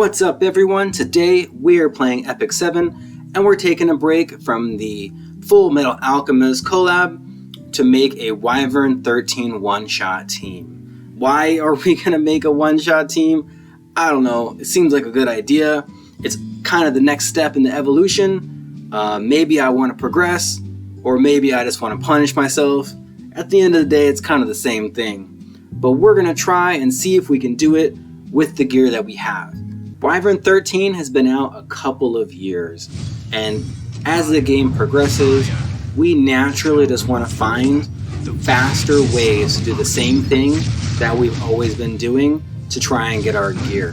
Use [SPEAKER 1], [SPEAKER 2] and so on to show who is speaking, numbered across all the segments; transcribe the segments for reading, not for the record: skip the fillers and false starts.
[SPEAKER 1] What's up everyone? Today we are playing Epic 7 and we're taking a break from the Full Metal Alchemist collab to make a Wyvern 13 one-shot team. Why are we going to make a one-shot team? I don't know. It seems like a good idea. It's kind of the next step in the evolution. Maybe I want to progress, or maybe I just want to punish myself. At the end of the day, it's kind of the same thing. But we're going to try and see if we can do it with the gear that we have. Wyvern 13 has been out a couple of years, and as the game progresses, we naturally just want to find faster ways to do the same thing that we've always been doing to try and get our gear.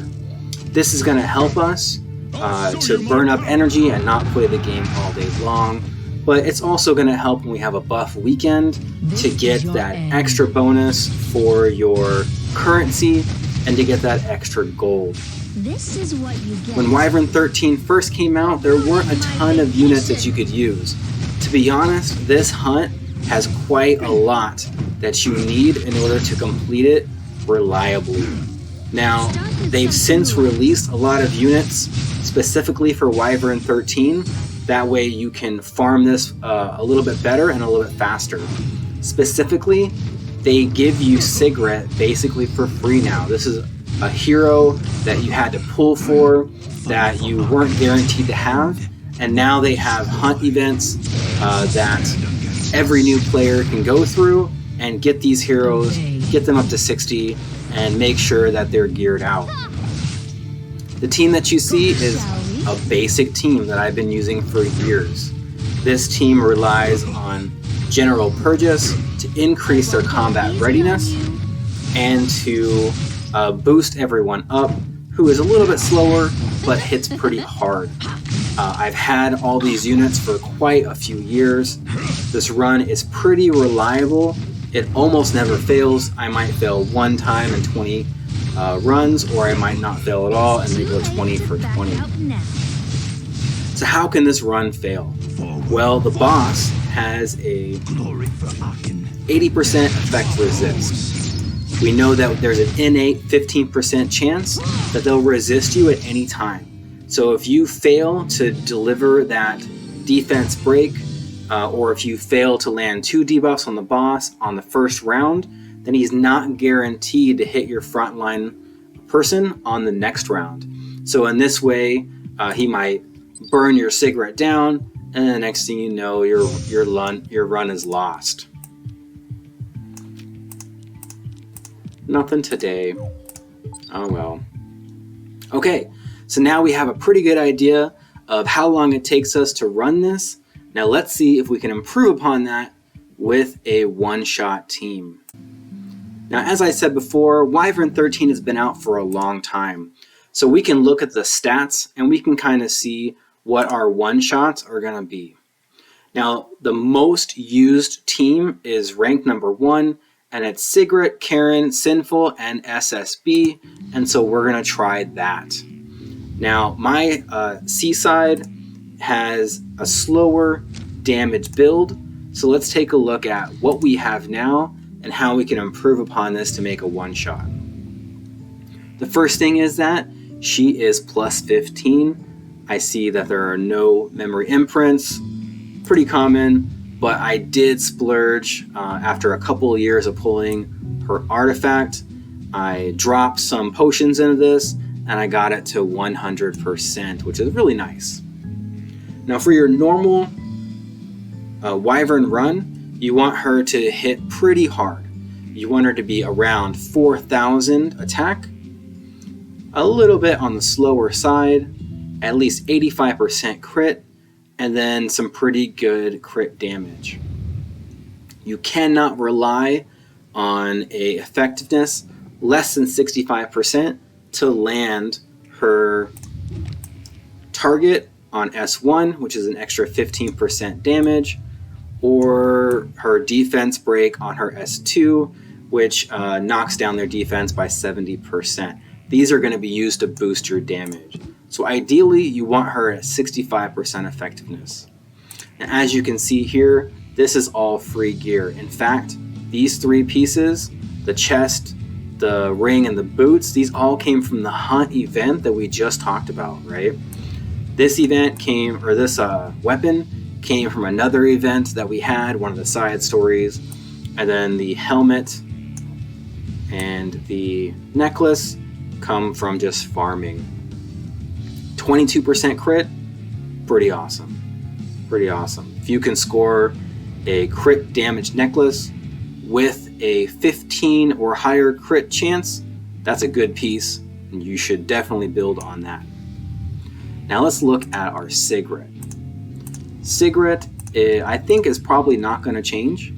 [SPEAKER 1] This is going to help us to burn up energy and not play the game all day long, but it's also going to help when we have a buff weekend to get that extra bonus for your currency and to get that extra gold.
[SPEAKER 2] This is what you get.
[SPEAKER 1] When Wyvern 13 first came out, there weren't a ton of units that you could use. To be honest, this hunt has quite a lot that you need in order to complete it reliably. Now, they've since released a lot of units specifically for Wyvern 13. That way you can farm this a little bit better and a little bit faster. Specifically, they give you Sigret basically for free now. This is a hero that you had to pull for, that you weren't guaranteed to have, and now they have hunt events that every new player can go through and get these heroes, get them up to 60, and make sure that they're geared out. The team that you see is a basic team that I've been using for years. This team relies on general purges to increase their combat readiness and to boost everyone up, who is a little bit slower but hits pretty hard. I've had all these units for quite a few years. This run is pretty reliable. It almost never fails. I might fail one time in 20 runs, or I might not fail at all and they go 20 for 20. So how can this run fail? Well, the boss has a 80% effect resist. We know that there's an innate 15% chance that they'll resist you at any time. So if you fail to deliver that defense break, or if you fail to land 2 debuffs on the boss on the first round, then he's not guaranteed to hit your frontline person on the next round. So in this way, he might burn your Sigret down, and the next thing you know, your run is lost. Nothing today. Oh well. Okay, so now we have a pretty good idea of how long it takes us to run this. Now let's see if we can improve upon that with a one-shot team. Now, as I said before, Wyvern 13 has been out for a long time. So we can look at the stats and we can kind of see what our one-shots are going to be. Now, the most used team is ranked number 1, and it's Sigret, Karin, Sinful, and SSB, and so we're going to try that. Now, my Seaside has a slower damage build, so let's take a look at what we have now and how we can improve upon this to make a one-shot. The first thing is that she is plus 15. I see that there are no memory imprints, pretty common, but I did splurge after a couple of years of pulling her artifact. I dropped some potions into this and I got it to 100%, which is really nice. Now for your normal Wyvern run, you want her to hit pretty hard. You want her to be around 4,000 attack, a little bit on the slower side, at least 85% crit, and then some pretty good crit damage. You cannot rely on a effectiveness less than 65% to land her target on S1, which is an extra 15% damage, or her defense break on her S2, which knocks down their defense by 70%. These are going to be used to boost your damage. So ideally, you want her at 65% effectiveness. Now, as you can see here, this is all free gear. In fact, these 3 pieces, the chest, the ring and the boots, these all came from the hunt event that we just talked about, right? This event came, or this weapon came from another event that we had, one of the side stories. And then the helmet and the necklace come from just farming. 22% crit, pretty awesome. Pretty awesome. If you can score a crit damage necklace with a 15 or higher crit chance, that's a good piece, and you should definitely build on that. Now let's look at our Sigret. Sigret, I think, is probably not going to change.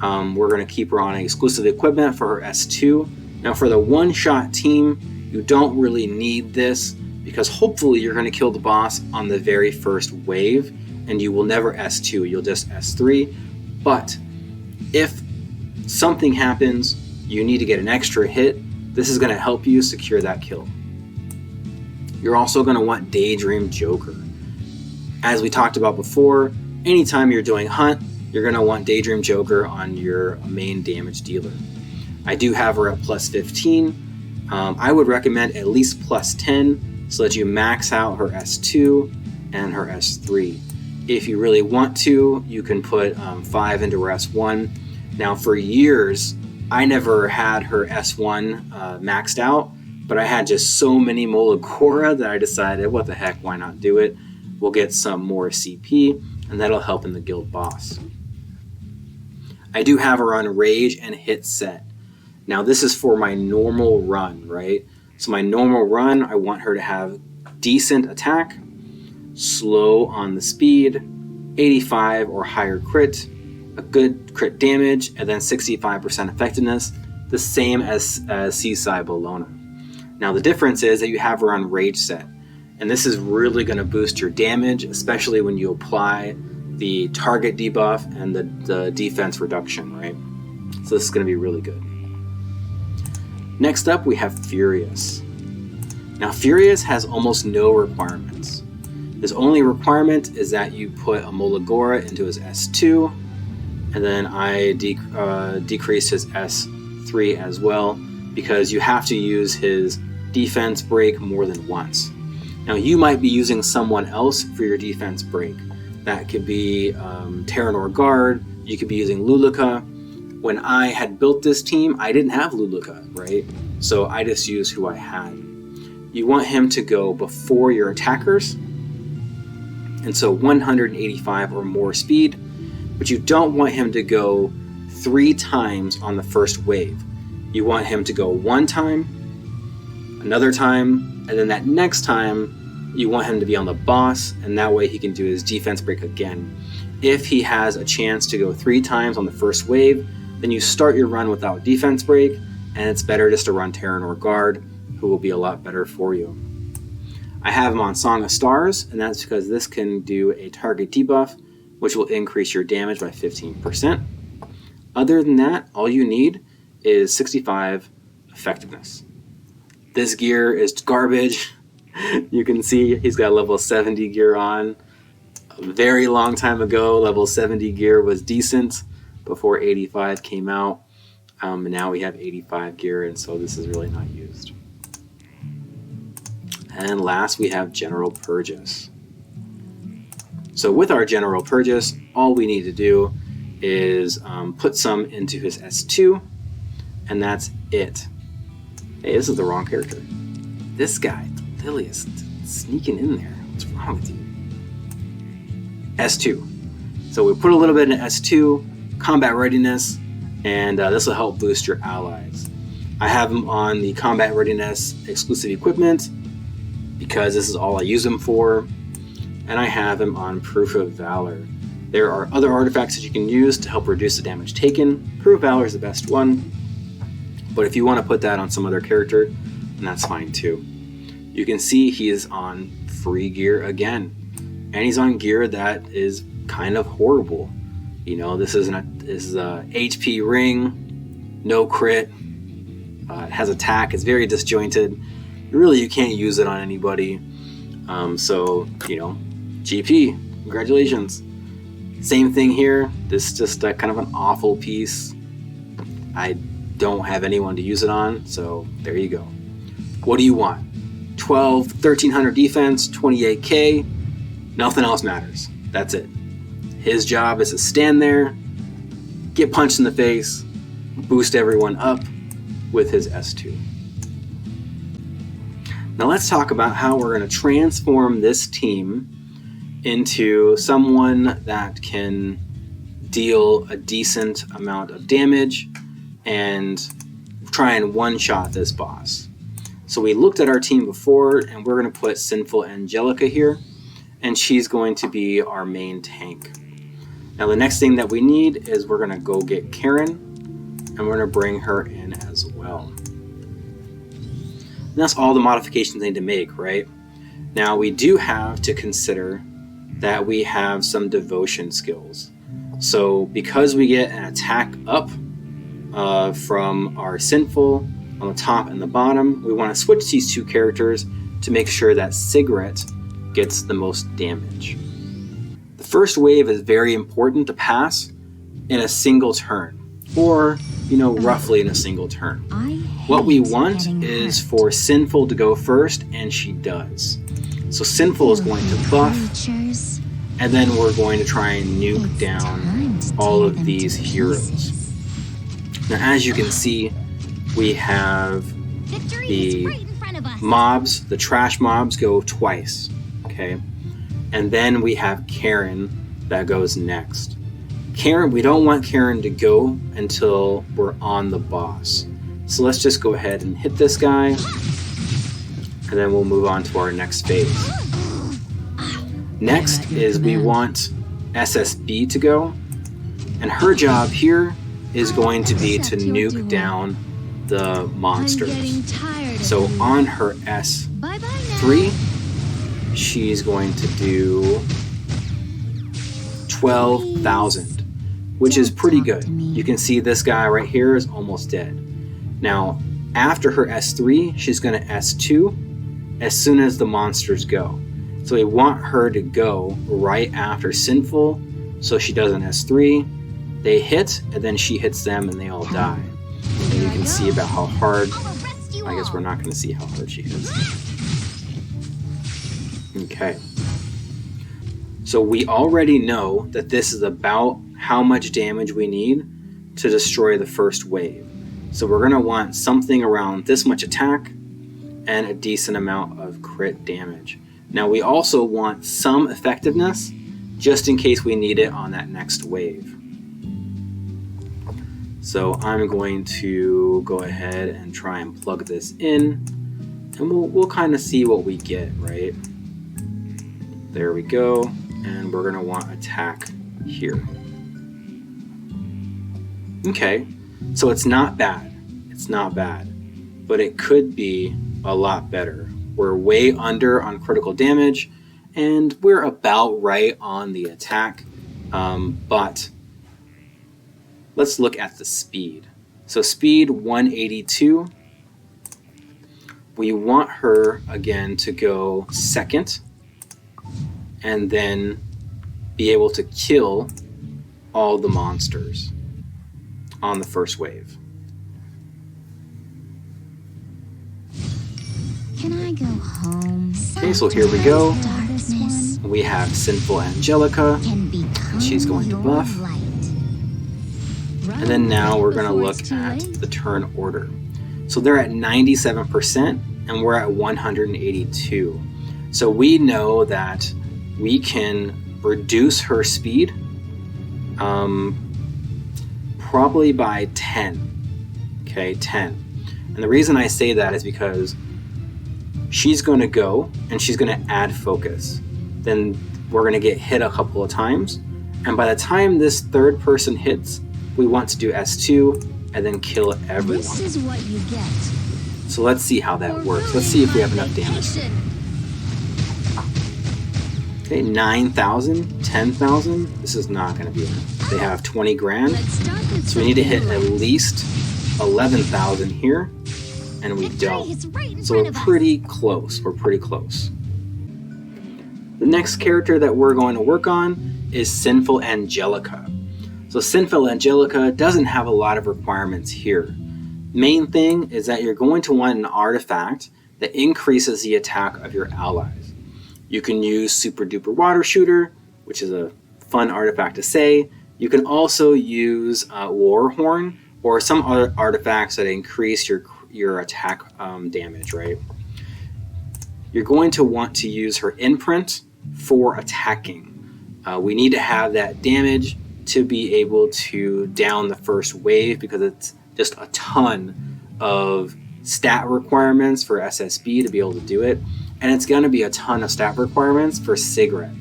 [SPEAKER 1] We're going to keep her on exclusive equipment for her S2. Now for the one-shot team, you don't really need this, because hopefully you're going to kill the boss on the very first wave, and you will never S2, you'll just S3. But if something happens, you need to get an extra hit, this is going to help you secure that kill. You're also going to want Daydream Joker. As we talked about before, anytime you're doing hunt, you're going to want Daydream Joker on your main damage dealer. I do have her at plus 15. I would recommend at least plus 10 so that you max out her S2 and her S3. If you really want to, you can put 5 into her S1. Now for years, I never had her S1 maxed out, but I had just so many Molagora that I decided, what the heck, why not do it? We'll get some more CP, and that'll help in the guild boss. I do have her on Rage and Hit set. Now this is for my normal run, right? So my normal run, I want her to have decent attack, slow on the speed, 85 or higher crit, a good crit damage, and then 65% effectiveness, the same as Seaside Bellona. Now the difference is that you have her on Rage set, and this is really going to boost your damage, especially when you apply the target debuff and the defense reduction, right? So this is going to be really good. Next up, we have Furious. Now Furious has almost no requirements. His only requirement is that you put a Molagora into his S2, and then I decreased his S3 as well, because you have to use his defense break more than once. Now you might be using someone else for your defense break. That could be Terranor Guard, you could be using Luluka. When I had built this team, I didn't have Luluka, right? So I just used who I had. You want him to go before your attackers, and so 185 or more speed, but you don't want him to go 3 times on the first wave. You want him to go 1 time, another time, and then that next time you want him to be on the boss, and that way he can do his defense break again. If he has a chance to go 3 times on the first wave, then you start your run without defense break, and it's better just to run Terranor Guard, who will be a lot better for you. I have him on Song of Stars, and that's because this can do a target debuff, which will increase your damage by 15%. Other than that, all you need is 65 effectiveness. This gear is garbage. You can see he's got level 70 gear on. A very long time ago, level 70 gear was decent before 85 came out. And now we have 85 gear, and so this is really not used. And last, we have General Purges. So with our General Purges, all we need to do is put some into his S2, and that's it. Hey, this is the wrong character. This guy, Lily, is sneaking in there. What's wrong with you? S2. So we put a little bit in S2, combat readiness, and this will help boost your allies. I have him on the combat readiness exclusive equipment because this is all I use him for, and I have him on Proof of Valor. There are other artifacts that you can use to help reduce the damage taken. Proof of Valor is the best one, but if you want to put that on some other character, then that's fine too. You can see he is on free gear again, and he's on gear that is kind of horrible. You know, this is a HP ring, no crit, it has attack, it's very disjointed. Really, you can't use it on anybody. So, you know, GP, congratulations. Same thing here. This is just kind of an awful piece. I don't have anyone to use it on, so there you go. What do you want? 12, 1300 defense, 28k, nothing else matters. That's it. His job is to stand there, get punched in the face, boost everyone up with his S2. Now let's talk about how we're going to transform this team into someone that can deal a decent amount of damage and try and one-shot this boss. So we looked at our team before, and we're going to put Sinful Angelica here, and she's going to be our main tank. Now the next thing that we need is we're going to go get Karin, and we're going to bring her in as well. And that's all the modifications they need to make, right? Now we do have to consider that we have some devotion skills. So because we get an attack up from our Sinful on the top and the bottom, we want to switch these two characters to make sure that Sigret gets the most damage. The first wave is very important to pass in a single turn, or roughly in a single turn. What we want is for Sinful to go first, and she does. So Sinful is going to buff, and then we're going to try and nuke down all of these heroes. Now as you can see, we have the mobs, the trash mobs go twice, okay? And then we have Karin that goes next. Karin, we don't want Karin to go until we're on the boss. So let's just go ahead and hit this guy, and then we'll move on to our next phase. Next is we want SSB to go, and her job here is going to be to nuke down the monsters. So on her S3, she's going to do 12,000, which is pretty good. You can see this guy right here is almost dead. Now, after her S3, she's going to S2 as soon as the monsters go. So we want her to go right after Sinful, so she does an S3, they hit, and then she hits them and they all die. And you can see about how hard, I guess we're not going to see how hard she hits. Okay. So we already know that this is about how much damage we need to destroy the first wave. So we're going to want something around this much attack and a decent amount of crit damage. Now we also want some effectiveness just in case we need it on that next wave. So I'm going to go ahead and try and plug this in, and we'll kind of see what we get, right? There we go, and we're going to want attack here. Okay, so it's not bad. It's not bad, but it could be a lot better. We're way under on critical damage, and we're about right on the attack, but let's look at the speed. So speed 182. We want her again to go second and then be able to kill all the monsters on the first wave.
[SPEAKER 2] Can I go home?
[SPEAKER 1] Okay, so here we go. We have Sinful Angelica. She's going to buff. And then now we're going to look at the turn order. So they're at 97% and we're at 182. So we know that we can reduce her speed probably by 10. Okay, 10. And the reason I say that is because she's going to go and she's going to add focus. Then we're going to get hit a couple of times. And by the time this third person hits, we want to do S2 and then kill everyone.
[SPEAKER 2] This is what you get.
[SPEAKER 1] So let's see how that works. Let's see if we have enough damage. Okay, 9,000, 10,000. This is not going to be enough. They have 20 grand. So we need to hit at least 11,000 here. And we don't. So we're pretty close. We're pretty close. The next character that we're going to work on is Sinful Angelica. So Sinful Angelica doesn't have a lot of requirements here. Main thing is that you're going to want an artifact that increases the attack of your allies. You can use Super Duper Water Shooter, which is a fun artifact to say. You can also use War Horn or some other artifacts that increase your attack damage, right? You're going to want to use her imprint for attacking. We need to have that damage to be able to down the first wave because it's just a ton of stat requirements for SSB to be able to do it. And it's going to be a ton of stat requirements for Sigret.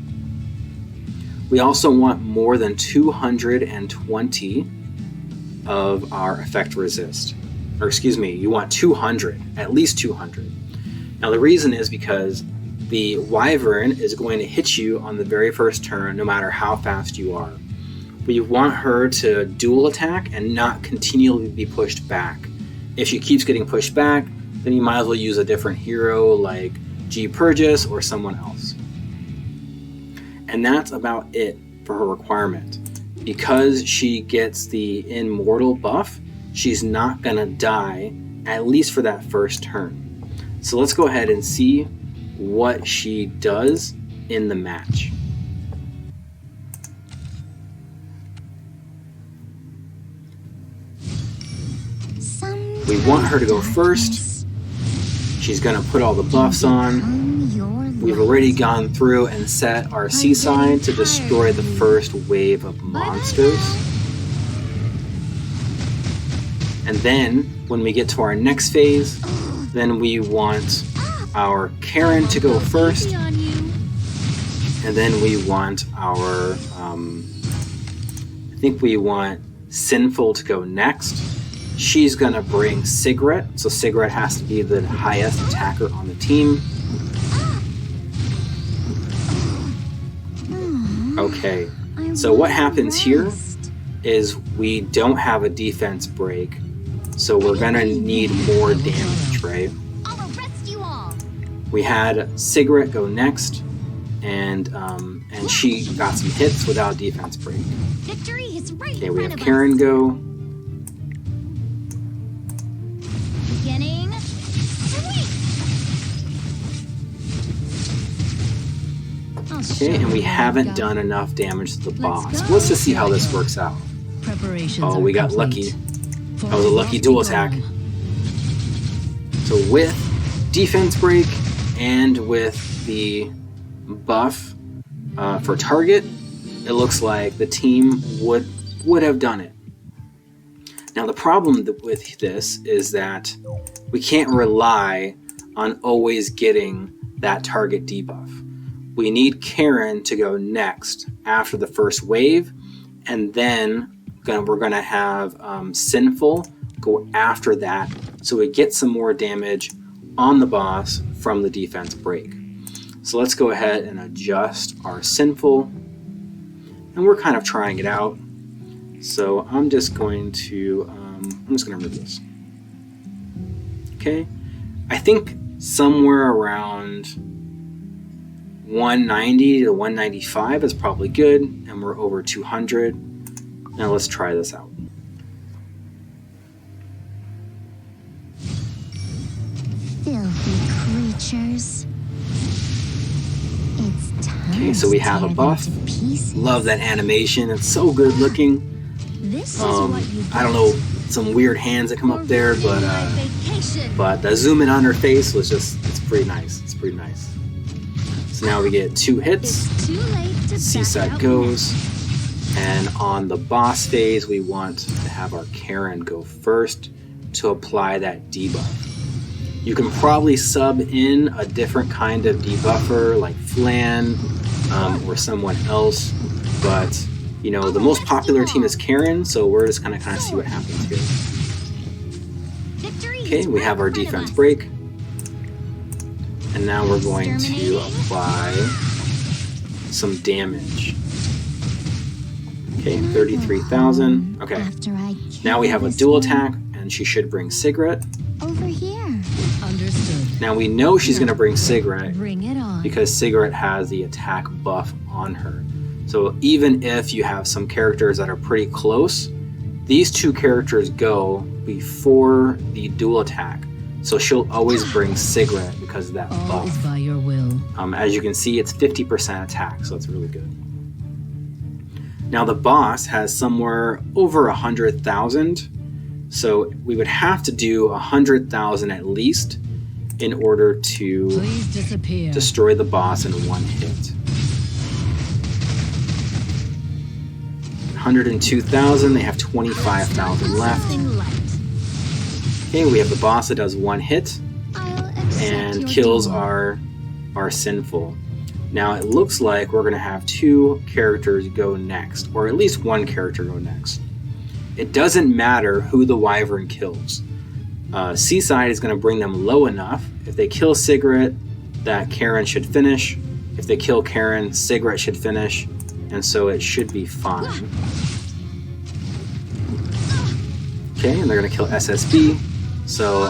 [SPEAKER 1] We also want more than 220 of our effect resist. Or excuse me, you want 200, at least 200. Now the reason is because the Wyvern is going to hit you on the very first turn no matter how fast you are. We want her to dual attack and not continually be pushed back. If she keeps getting pushed back, then you might as well use a different hero like G. Purges or someone else. And that's about it for her requirement. Because she gets the immortal buff, she's not gonna die, at least for that first turn. So let's go ahead and see what she does in the match. We want her to go first. She's going to put all the buffs on. We've already gone through and set our Seaside to destroy the first wave of monsters. And then, when we get to our next phase, then we want our Karin to go first. And then we want our, I think we want Sinful to go next. She's going to bring Sigret, so Sigret has to be the highest attacker on the team. Okay, so what happens here is we don't have a defense break, so we're going to need more damage, right? We had Sigret go next, and she got some hits without defense break. Okay, we have Karin go. Okay, and we haven't done enough damage to the boss. Let's just see how this works out. Oh, we got lucky. That was a lucky dual attack. So with defense break and with the buff for target, it looks like the team would have done it. Now the problem with this is that we can't rely on always getting that target debuff. We need Karin to go next after the first wave, and then we're going to have Sinful go after that so we get some more damage on the boss from the defense break. So let's go ahead and adjust our Sinful, and we're kind of trying it out. So I'm just going to remove this. Okay, I think somewhere around 190 to 195 is probably good, and we're over 200. Now let's try this out.
[SPEAKER 2] Filthy creatures. It's time.
[SPEAKER 1] Okay, so we have a buff. Love that animation. It's so good looking. I don't know, some weird hands that come up there, but the zoom in on her face was it's pretty nice. It's pretty nice. So now we get 2 hits. Seaside goes. And on the boss phase, we want to have our Karin go first to apply that debuff. You can probably sub in a different kind of debuffer like Flan or someone else, but you know, the most popular team is Karin, so we're just gonna kind of see what happens here. Okay, we have our defense break. And now we're going to apply some damage. Okay, 33,000. Okay, now we have a dual attack, and she should bring Sigret.
[SPEAKER 2] Over here.
[SPEAKER 3] Understood.
[SPEAKER 1] Now we know she's going to bring Sigret
[SPEAKER 2] Bring it on.
[SPEAKER 1] because Sigret has the attack buff on her. So even if you have some characters that are pretty close, these 2 characters go before the dual attack. So she'll always bring Sigret because of that
[SPEAKER 3] All is
[SPEAKER 1] buff.
[SPEAKER 3] by your will.
[SPEAKER 1] As you can see, it's 50% attack, so it's really good. Now the boss has somewhere over 100,000, so we would have to do 100,000 at least in order to
[SPEAKER 3] Please disappear.
[SPEAKER 1] destroy the boss in one hit. 102,000, they have 25,000 left.
[SPEAKER 2] Something light.
[SPEAKER 1] Okay, we have the boss that does one hit
[SPEAKER 2] I'll accept
[SPEAKER 1] and
[SPEAKER 2] your
[SPEAKER 1] kills
[SPEAKER 2] deal.
[SPEAKER 1] our Sinful. Now it looks like we're going to have two characters go next, or at least one character go next. It doesn't matter who the Wyvern kills. Seaside is going to bring them low enough. If they kill Sigret, that Karin should finish. If they kill Karin, Sigret should finish. And so it should be fine. Okay, and they're going to kill SSB. So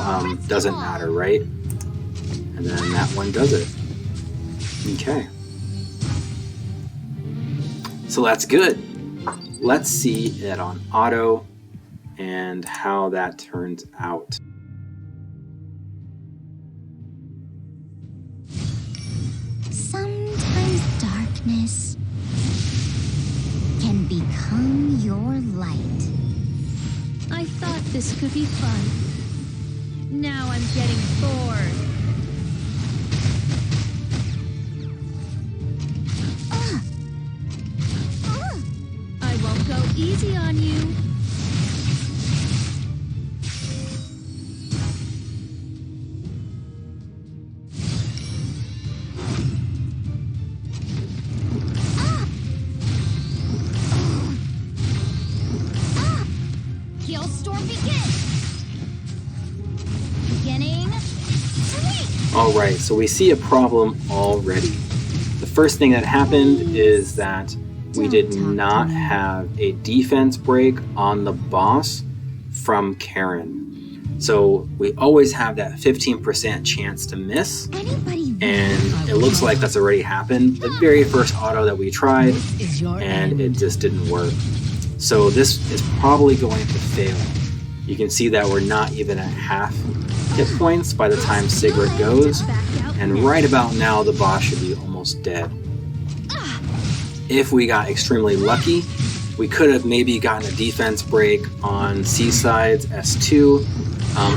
[SPEAKER 1] doesn't matter, right? And then that one does it. Okay. So that's good. Let's see it on auto and how that turns out.
[SPEAKER 2] Sometimes darkness can become your light.
[SPEAKER 4] I thought this could be fun. Now I'm getting bored. I won't go easy on you.
[SPEAKER 2] Hailstorm begin. Beginning.
[SPEAKER 1] Alright, so we see a problem already. The first thing that happened is that we did not have a defense break on the boss from Karin. So we always have that 15% chance to miss,
[SPEAKER 2] Anybody
[SPEAKER 1] and it looks like that's already happened. The very first auto that we tried,
[SPEAKER 3] Is your
[SPEAKER 1] and
[SPEAKER 3] end.
[SPEAKER 1] it just didn't work. So this is probably going to fail. You can see that we're not even at half hit points by the time Sigret goes, and right about now the boss should be almost dead. If we got extremely lucky, we could have maybe gotten a defense break on Seaside's S2,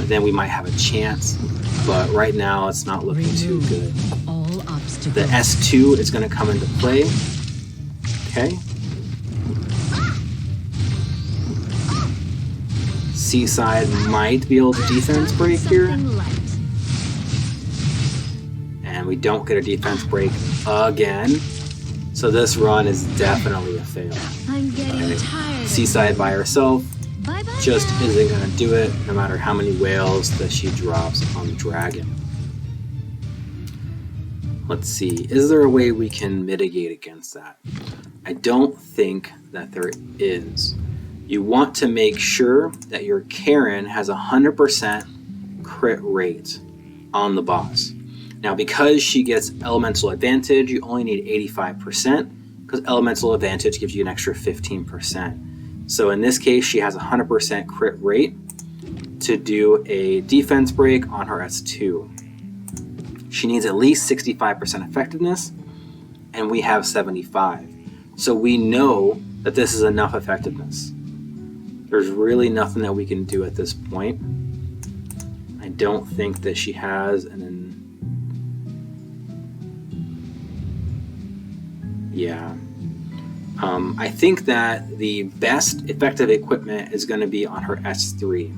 [SPEAKER 1] then we might have a chance, but right now it's not looking too good.
[SPEAKER 3] All obstacles.
[SPEAKER 1] The S2 is going to come into play. Okay. Seaside might be able to defense break here,
[SPEAKER 4] Something light.
[SPEAKER 1] and we don't get a defense break again. So this run is definitely a fail.
[SPEAKER 4] I'm getting
[SPEAKER 1] Okay.
[SPEAKER 4] tired.
[SPEAKER 1] Seaside by herself
[SPEAKER 2] Bye-bye
[SPEAKER 1] just
[SPEAKER 2] now.
[SPEAKER 1] isn't going to do it, no matter how many whales that she drops on the dragon. Let's see, is there a way we can mitigate against that? I don't think that there is. You want to make sure that your Karin has 100% crit rate on the boss. Now, because she gets elemental advantage, you only need 85%, because elemental advantage gives you an extra 15%. So in this case, she has 100% crit rate to do a defense break on her S2. She needs at least 65% effectiveness, and we have 75. So we know that this is enough effectiveness. There's really nothing that we can do at this point. I don't think that she has I think that the best effective equipment is going to be on her S3.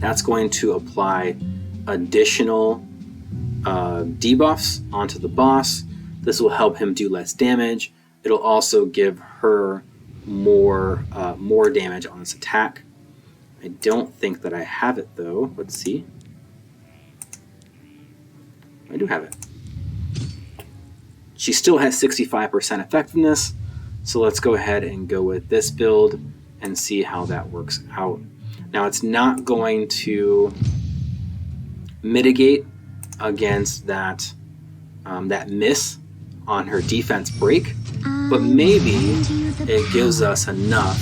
[SPEAKER 1] That's going to apply additional debuffs onto the boss. This will help him do less damage. It'll also give her more damage on this attack. I don't think that I have it though. Let's see. I do have it. She still has 65% effectiveness, so let's go ahead and go with this build and see how that works out. Now it's not going to mitigate against that miss on her defense break, but maybe it gives us enough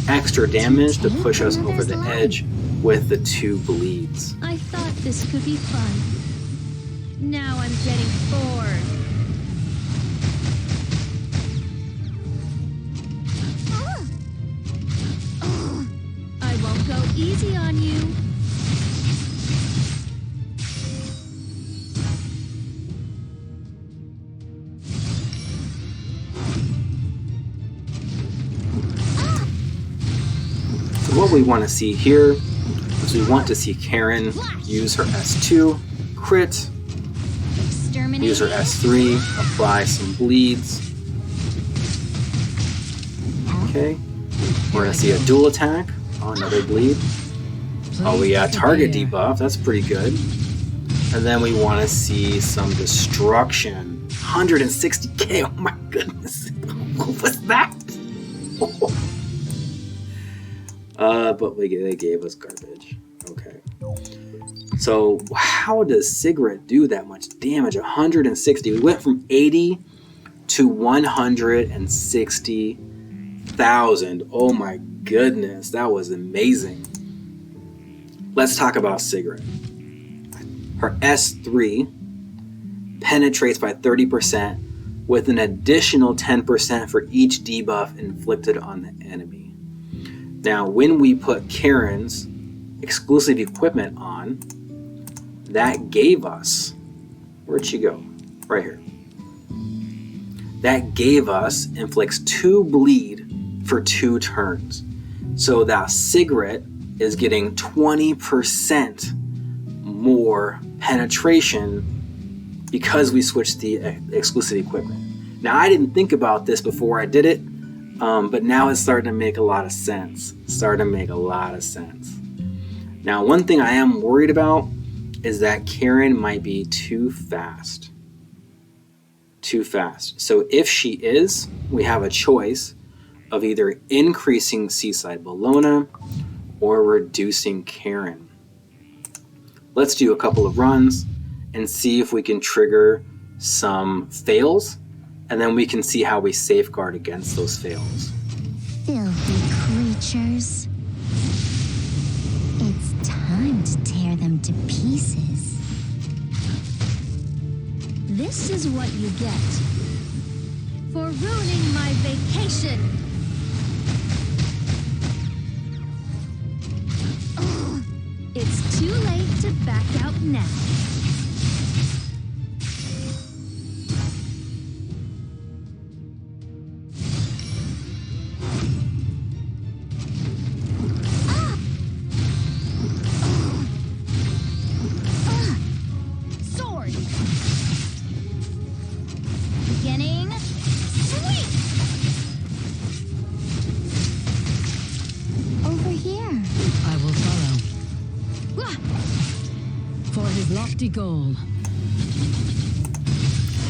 [SPEAKER 1] extra damage to push us over the edge with the 2 bleeds.
[SPEAKER 4] I thought this could be fun. Now I'm getting bored. I won't go easy on you.
[SPEAKER 1] So what we want to see here is we want to see Karin use her S2, crit,
[SPEAKER 2] Exterminate.
[SPEAKER 1] use her S3, apply some bleeds. Okay, we're going to see a dual attack. Oh, another bleed. Oh, we got target debuff. That's pretty good. And then we want to see some destruction. 160k. Oh my goodness. What was that? But they gave us garbage. Okay. So how does Sigret do that much damage? 160. We went from 80 to 160,000. Oh my goodness. That was amazing. Let's talk about Sigret. Her S3 penetrates by 30% with an additional 10% for each debuff inflicted on the enemy. Now, when we put Karin's exclusive equipment on, that gave us, where'd she go? Right here. That gave us, inflicts 2 bleed for 2 turns. So that Sigret is getting 20% more penetration because we switched the exclusive equipment. Now, I didn't think about this before I did it, but now it's starting to make a lot of sense. Now, one thing I am worried about is that Karin might be too fast. So if she is, we have a choice of either increasing Seaside Bellona or reducing Karin. Let's do a couple of runs and see if we can trigger some fails, and then we can see how we safeguard against those fails.
[SPEAKER 2] Filthy creatures. It's time to tear them to pieces.
[SPEAKER 4] This is what you get for ruining my vacation. It's too late to back out now.
[SPEAKER 2] Sword. Beginning. Sweep. Over here.
[SPEAKER 3] I will follow. For his lofty goal.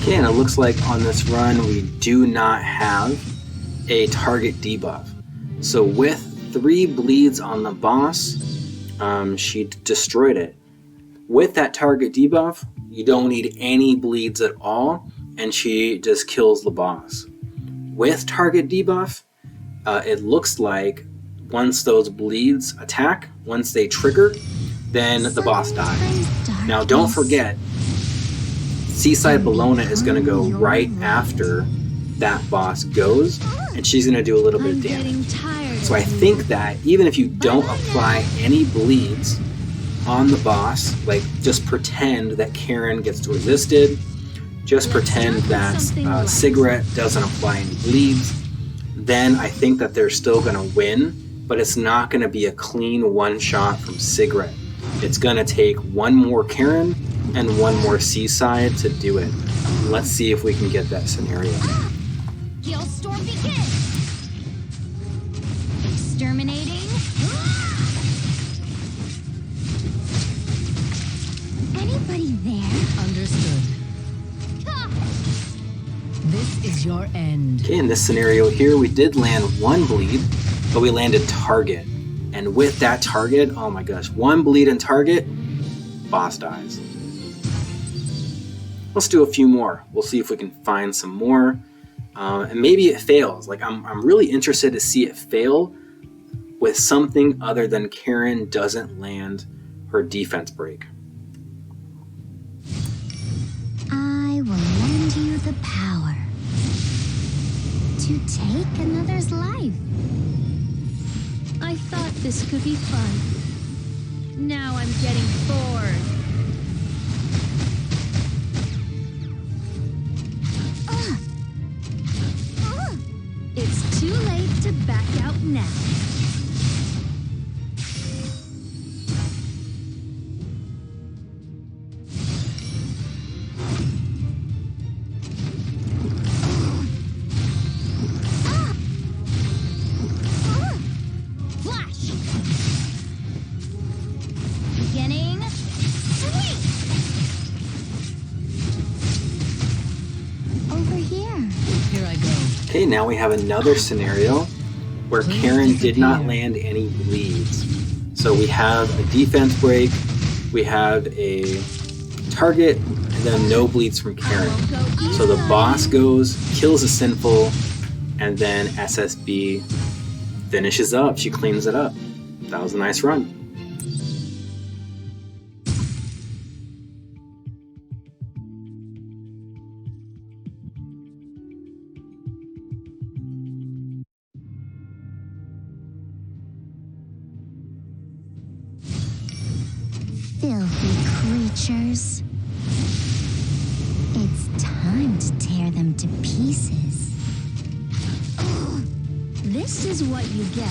[SPEAKER 1] Okay, and it looks like on this run we do not have a target debuff. So with 3 bleeds on the boss, she destroyed it. With that target debuff, you don't need any bleeds at all, and she just kills the boss. With target debuff, it looks like once those bleeds attack, once they trigger, then the boss dies. Now don't forget, Seaside Bellona is going to go right after that boss goes, and she's going to do a little bit
[SPEAKER 4] I'm
[SPEAKER 1] of damage.
[SPEAKER 4] getting tired.
[SPEAKER 1] So I think that even if you don't apply any bleeds on the boss, like just pretend that Karin gets resisted, just pretend that Sigret doesn't apply any bleeds, then I think that they're still going to win, but it's not going to be a clean one-shot from Sigret. It's going to take one more Karin and one more Seaside to do it. Let's see if we can get that scenario.
[SPEAKER 2] Gale storm begin. Exterminating. Anybody there?
[SPEAKER 3] Understood. This is your end.
[SPEAKER 1] Okay, in this scenario here, we did land 1 bleed, but we landed target. And with that target, oh my gosh, 1 bleed and target, boss dies. Let's do a few more. We'll see if we can find some more. And maybe it fails. Like I'm really interested to see it fail with something other than Karin doesn't land her defense break.
[SPEAKER 2] I will lend you the power to take another's life.
[SPEAKER 4] I thought this could be fun. Now I'm getting bored. It's too late to back out now.
[SPEAKER 2] Flash! Beginning. Sweep! Over here.
[SPEAKER 3] Here I go.
[SPEAKER 1] Okay, now we have another scenario where Karin did not land any bleeds. So we have a defense break, we have a target, and then no bleeds from Karin. So the boss goes, kills a Sinful, and then SSB finishes up. She cleans it up. That was a nice run.
[SPEAKER 2] Filthy creatures. It's time to tear them to pieces.
[SPEAKER 4] This is what you get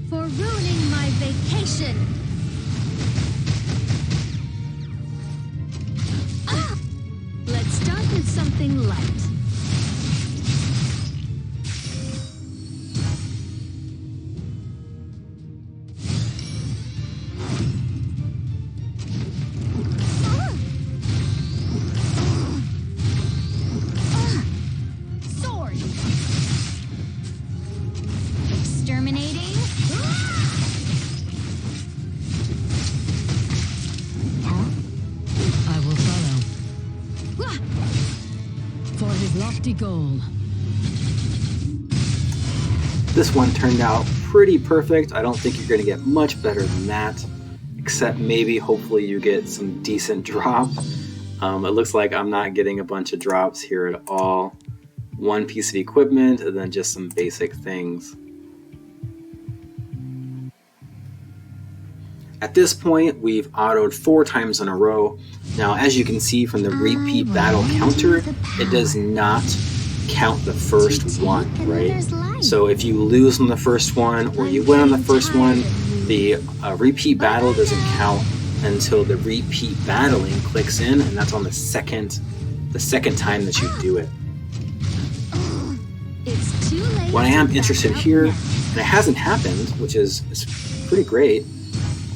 [SPEAKER 4] for ruining my vacation. Let's start with something light.
[SPEAKER 2] Sword. Exterminating. Help.
[SPEAKER 3] I will follow. For his lofty goal.
[SPEAKER 1] This one turned out pretty perfect. I don't think you're going to get much better than that, except maybe hopefully you get some decent drop. It looks like I'm not getting a bunch of drops here at all. One piece of equipment and then just some basic things. At this point, we've autoed 4 times in a row. Now, as you can see from the repeat battle counter, it does not count the first one, right? So if you lose on the first one or you win on the first one, the repeat battle doesn't count until the repeat battling clicks in, and that's on the second time that you do it.
[SPEAKER 4] It's too late.
[SPEAKER 1] What I am interested here, and it hasn't happened, which is pretty great,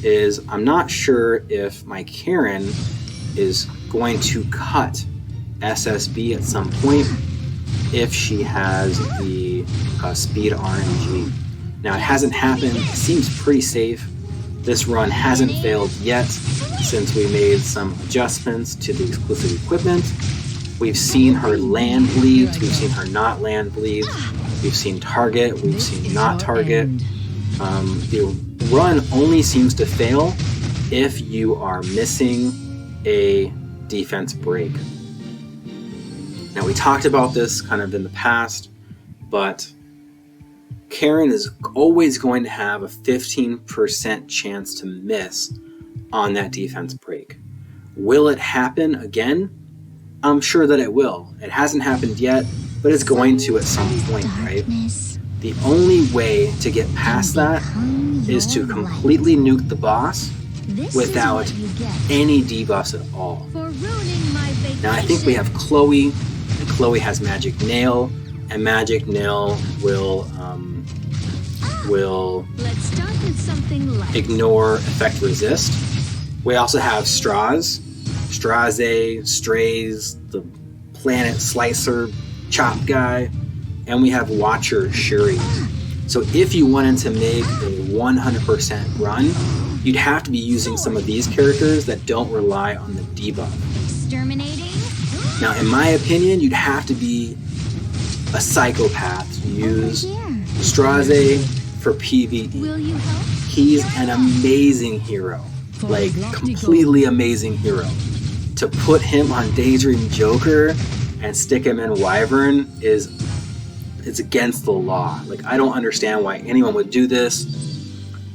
[SPEAKER 1] is I'm not sure if my Karin is going to cut SSB at some point if she has the speed RNG. Now it hasn't happened, it seems pretty safe. This run hasn't failed yet since we made some adjustments to the exclusive equipment. We've seen her land bleeds, we've seen her not land bleeds, we've seen target, we've seen not target. The run only seems to fail if you are missing a defense break. Now we talked about this kind of in the past, but Karin is always going to have a 15% chance to miss on that defense break. Will it happen again? I'm sure that it will. It hasn't happened yet, but it's going to at some point, right? The only way to get past that is to completely nuke the boss without any debuffs at all.
[SPEAKER 4] For ruining my vacation.
[SPEAKER 1] Now I think we have Chloe, and Chloe has Magic Nail, and Magic Nail will
[SPEAKER 4] Let's start with something light.
[SPEAKER 1] ignore effect resist. We also have Straze, Strays, the Planet Slicer Chop guy, and we have Watcher Shuri. So if you wanted to make a 100% run, you'd have to be using some of these characters that don't rely on the debuff.
[SPEAKER 2] Exterminating.
[SPEAKER 1] Now, in my opinion, you'd have to be a psychopath to use Straze for PvE.
[SPEAKER 4] Will you help?
[SPEAKER 1] He's an amazing hero, like completely amazing hero. To put him on Daydream Joker and stick him in Wyvern it's against the law. Like, I don't understand why anyone would do this.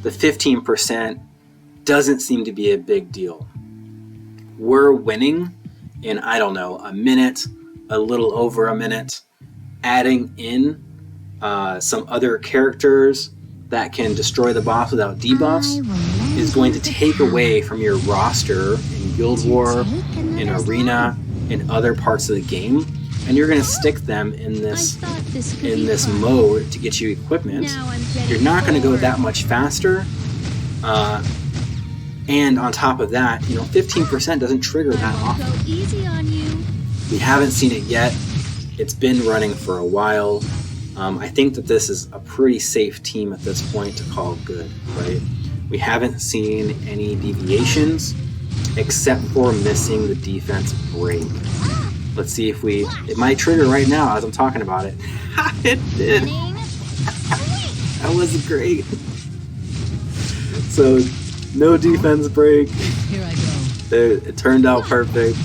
[SPEAKER 1] The 15% doesn't seem to be a big deal. We're winning in, I don't know, a minute, a little over a minute. Adding in some other characters that can destroy the boss without debuffs is going to take away from your roster in Guild War, in Arena, in other parts of the game, and you're going to stick them in this mode to get you equipment. You're not going to go that much faster, and on top of that, 15% doesn't trigger that often.
[SPEAKER 4] Go easy on you.
[SPEAKER 1] We haven't seen it yet. It's been running for a while. I think that this is a pretty safe team at this point to call good, right? We haven't seen any deviations except for missing the defense break. Let's see if it might trigger right now as I'm talking about it. It did. That was great. So, no defense break.
[SPEAKER 3] Here I go.
[SPEAKER 1] It turned out perfect.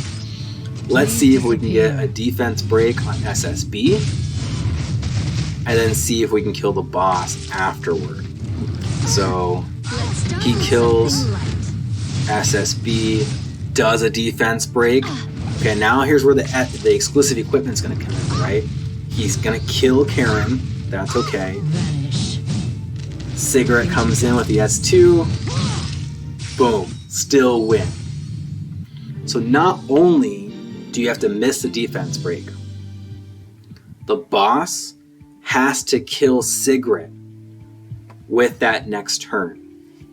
[SPEAKER 1] Let's see if we can get a defense break on SSB, and then see if we can kill the boss afterward. So he kills SSB, does a defense break. Okay, now here's where the exclusive equipment's gonna come in, right? He's gonna kill Karin. That's okay.
[SPEAKER 3] Vanish.
[SPEAKER 1] Sigret comes in with the S2. Boom. Still win. So not only do you have to miss the defense break, the boss has to kill Sigret with that next turn.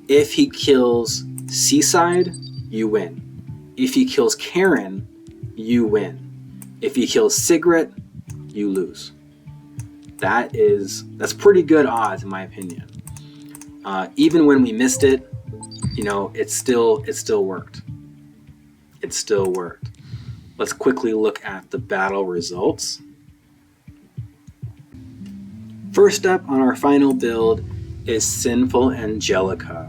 [SPEAKER 1] If he kills Seaside, you win. If he kills Karin, you win. If he kills Sigret, you lose. That's pretty good odds in my opinion. Even when we missed it, it still worked. It still worked. Let's quickly look at the battle results. First up on our final build is Sinful Angelica.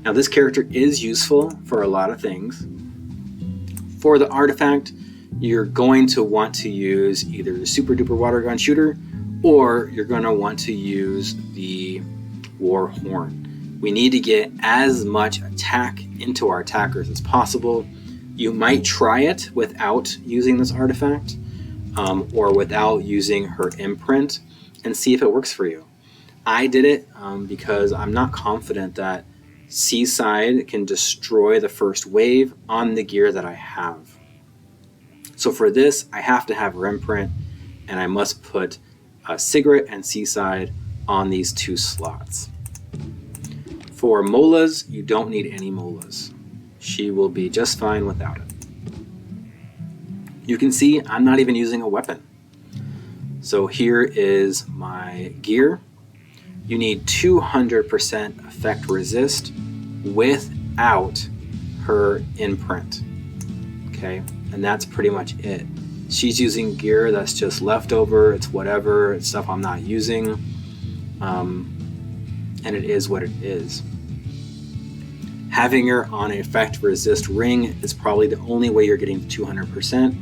[SPEAKER 1] Now this character is useful for a lot of things. For the artifact, you're going to want to use either the Super Duper Water Gun Shooter, or you're going to want to use the War Horn. We need to get as much attack into our attackers as possible. You might try it without using this artifact, or without using her imprint, and see if it works for you. I did it because I'm not confident that Seaside can destroy the first wave on the gear that I have. So for this, I have to have her imprint, and I must put Sigret and Seaside on these 2 slots. For Molas, you don't need any Molas. She will be just fine without it. You can see I'm not even using a weapon. So here is my gear. You need 200% effect resist without her imprint. Okay, and that's pretty much it. She's using gear that's just leftover, it's whatever, it's stuff I'm not using, and it is what it is. Having her on an effect resist ring is probably the only way you're getting 200%.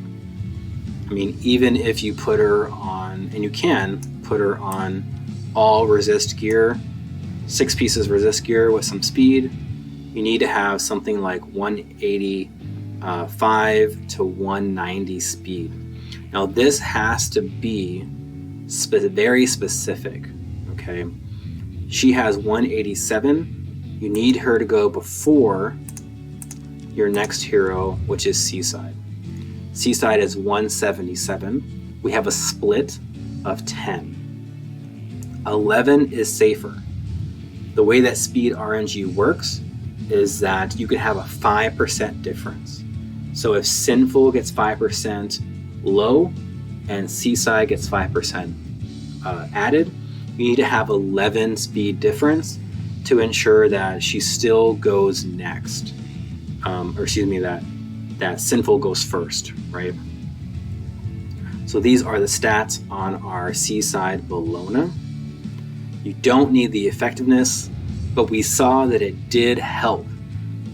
[SPEAKER 1] I mean, even if you put her on, and you can put her on all resist gear, 6 pieces resist gear with some speed, you need to have something like 185 to 190 speed. Now this has to be very specific, okay? She has 187. You need her to go before your next hero, which is Seaside. Seaside is 177. We have a split of 10. 11 is safer. The way that speed RNG works is that you could have a 5% difference. So if Sinful gets 5% low and Seaside gets 5% added, you need to have 11 speed difference to ensure that she still goes next. That Sinful goes first, right? So these are the stats on our Seaside Bellona. You don't need the effectiveness, but we saw that it did help.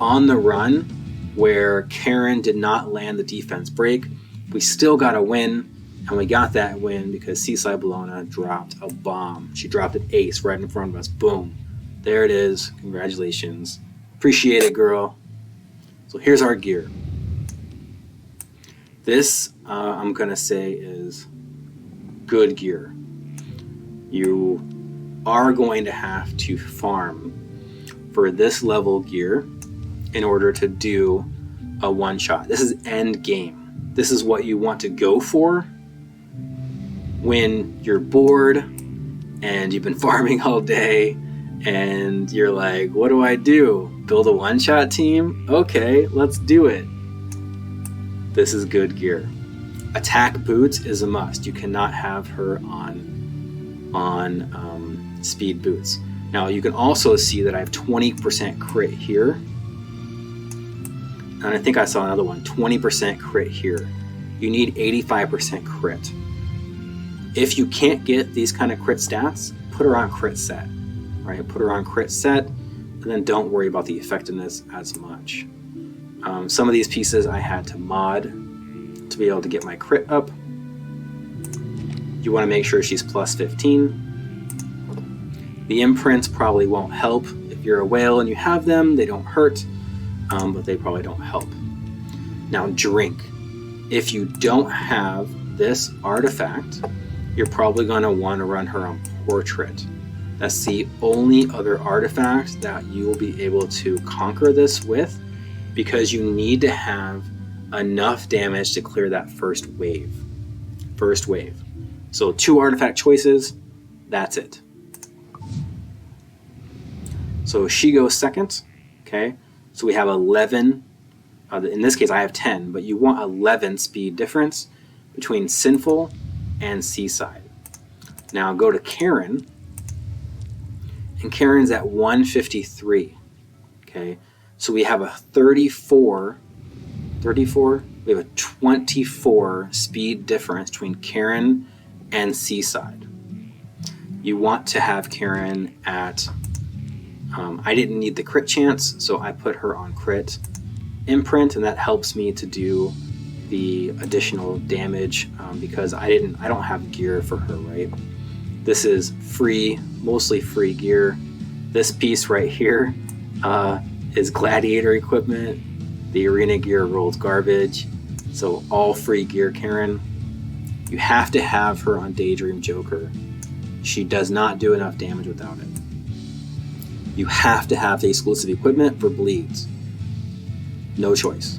[SPEAKER 1] On the run, where Karin did not land the defense break, we still got a win, and we got that win because Seaside Bellona dropped a bomb. She dropped an ace right in front of us. Boom. There it is. Congratulations. Appreciate it, girl. So here's our gear. This, I'm going to say, is good gear. You are going to have to farm for this level gear in order to do a one-shot. This is end game. This is what you want to go for when you're bored and you've been farming all day and you're like, what do I do? Build a one-shot team? Okay, let's do it. This is good gear. Attack boots is a must. You cannot have her on speed boots. Now you can also see that I have 20% crit here. And I think I saw another one, 20% crit here. You need 85% crit. If you can't get these kind of crit stats, put her on crit set, right? Put her on crit set, and then don't worry about the effectiveness as much. Some of these pieces I had to mod to be able to get my crit up. You want to make sure she's plus 15. The imprints probably won't help. If you're a whale and you have them, they don't hurt, but they probably don't help. Now, drink. If you don't have this artifact, you're probably going to want to run her on portrait. That's the only other artifact that you will be able to conquer this with, because you need to have enough damage to clear that first wave. So 2 artifact choices, that's it. So she goes second, okay? So we have 11, in this case I have 10, but you want 11 speed difference between Sinful and Seaside. Now go to Karin, and Karin's at 153, okay? So we have a 34, we have a 24 speed difference between Karin and Seaside. You want to have Karin at, I didn't need the crit chance, so I put her on crit imprint, and that helps me to do the additional damage because I don't have gear for her, right? This is free, mostly free gear. This piece right here is gladiator equipment. The arena gear rolls garbage. So all free gear, Karin. You have to have her on Daydream Joker. She does not do enough damage without it. You have to have the exclusive equipment for bleeds. No choice.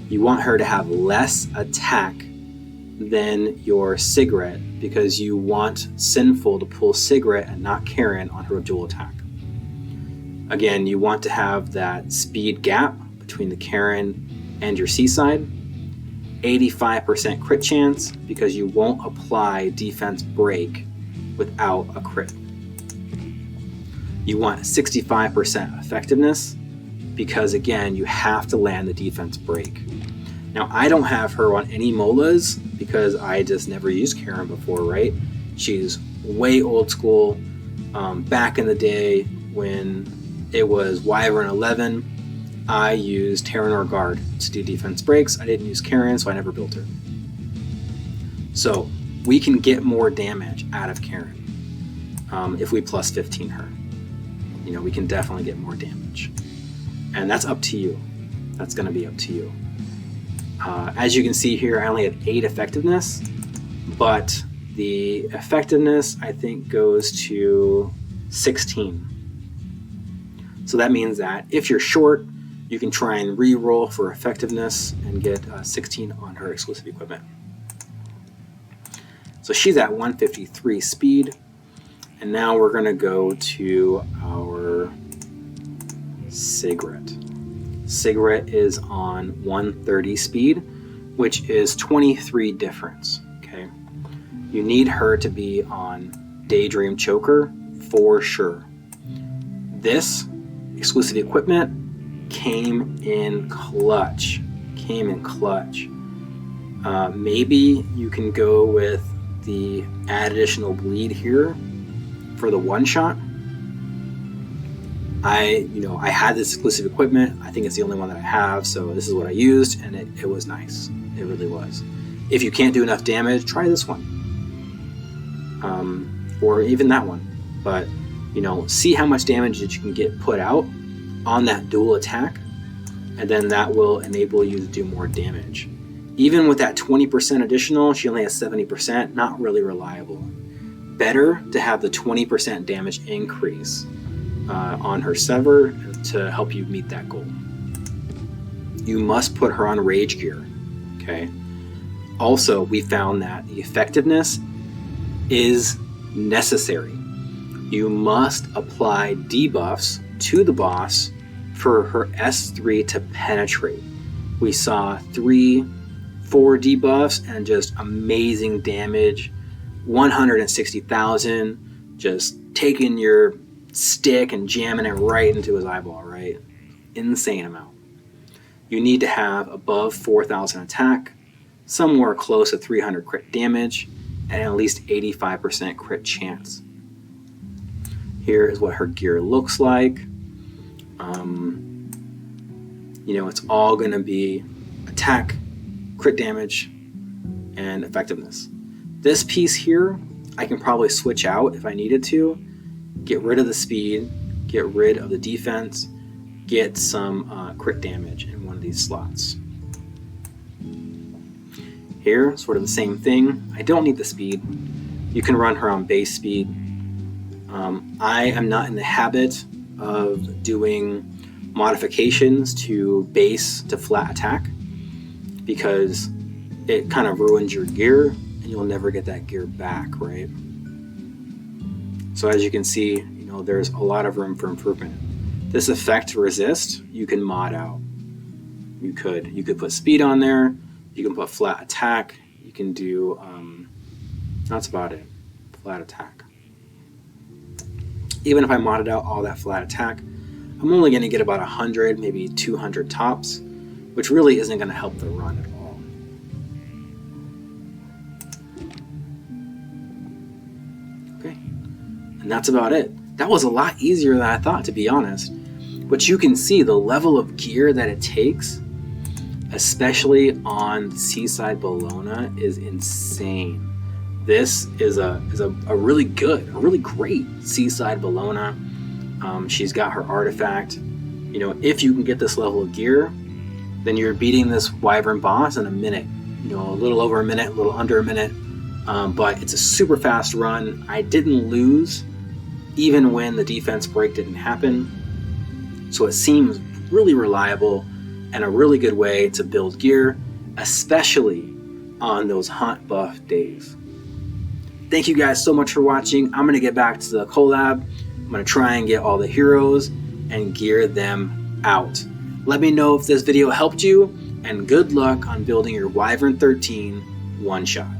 [SPEAKER 1] You want her to have less attack than your Sigret because you want Sinful to pull Sigret and not Karin on her dual attack. Again, you want to have that speed gap between the Karin and your Seaside. 85% crit chance because you won't apply defense break without a crit. You want 65% effectiveness because again, you have to land the defense break. Now, I don't have her on any molas because I just never used Karin before, right? She's way old school. Back in the day when it was Wyvern 11, I used Terranor Guard to do defense breaks. I didn't use Karin, so I never built her. So we can get more damage out of Karin if we plus 15 her. You know, we can definitely get more damage. And that's up to you. That's going to be up to you. As you can see here, I only have 8 effectiveness, but the effectiveness I think goes to 16. So that means that if you're short, you can try and re-roll for effectiveness and get 16 on her exclusive equipment. So she's at 153 speed, and now we're going to go to our Sigret. Sigret is on 130 speed, which is 23 difference. Okay, you need her to be on Daydream Choker for sure. This exclusive equipment came in clutch. Maybe you can go with the add additional bleed here for the one-shot, I had this exclusive equipment. I think it's the only one that I have, so this is what I used, and it was nice. It really was. If you can't do enough damage, try this one. Or even that one. But, see how much damage that you can get put out on that dual attack, and then that will enable you to do more damage. Even with that 20% additional, she only has 70%, not really reliable. Better to have the 20% damage increase on her Sever to help you meet that goal. You must put her on Rage Gear, okay? Also, we found that the effectiveness is necessary. You must apply debuffs to the boss for her S3 to penetrate. We saw 3-4 debuffs and just amazing damage, 160,000, just taking your stick and jamming it right into his eyeball, right? Insane amount. You need to have above 4,000 attack, somewhere close to 300 crit damage, and at least 85% crit chance. Here is what her gear looks like. It's all going to be attack, crit damage, and effectiveness. This piece here, I can probably switch out if I needed to. Get rid of the speed, get rid of the defense, get some crit damage in one of these slots. Here, sort of the same thing. I don't need the speed. You can run her on base speed. I am not in the habit of doing modifications to base to flat attack because it kind of ruins your gear and you'll never get that gear back, right? So as you can see, there's a lot of room for improvement. This effect resist, you can mod out. You could put speed on there. You can put flat attack. You can do, that's about it, flat attack. Even if I modded out all that flat attack, I'm only going to get about 100, maybe 200 tops, which really isn't going to help the run at all. Okay, and that's about it. That was a lot easier than I thought, to be honest. But you can see the level of gear that it takes, especially on the Seaside Bellona, is insane. This is a really good, a really great Seaside Bellona. She's got her artifact. If you can get this level of gear, then you're beating this Wyvern boss in a minute. A little over a minute, a little under a minute. But it's a super fast run. I didn't lose, even when the defense break didn't happen. So it seems really reliable and a really good way to build gear, especially on those hunt buff days. Thank you guys so much for watching. I'm going to get back to the collab. I'm going to try and get all the heroes and gear them out. Let me know if this video helped you, and good luck on building your Wyvern 13 one-shot.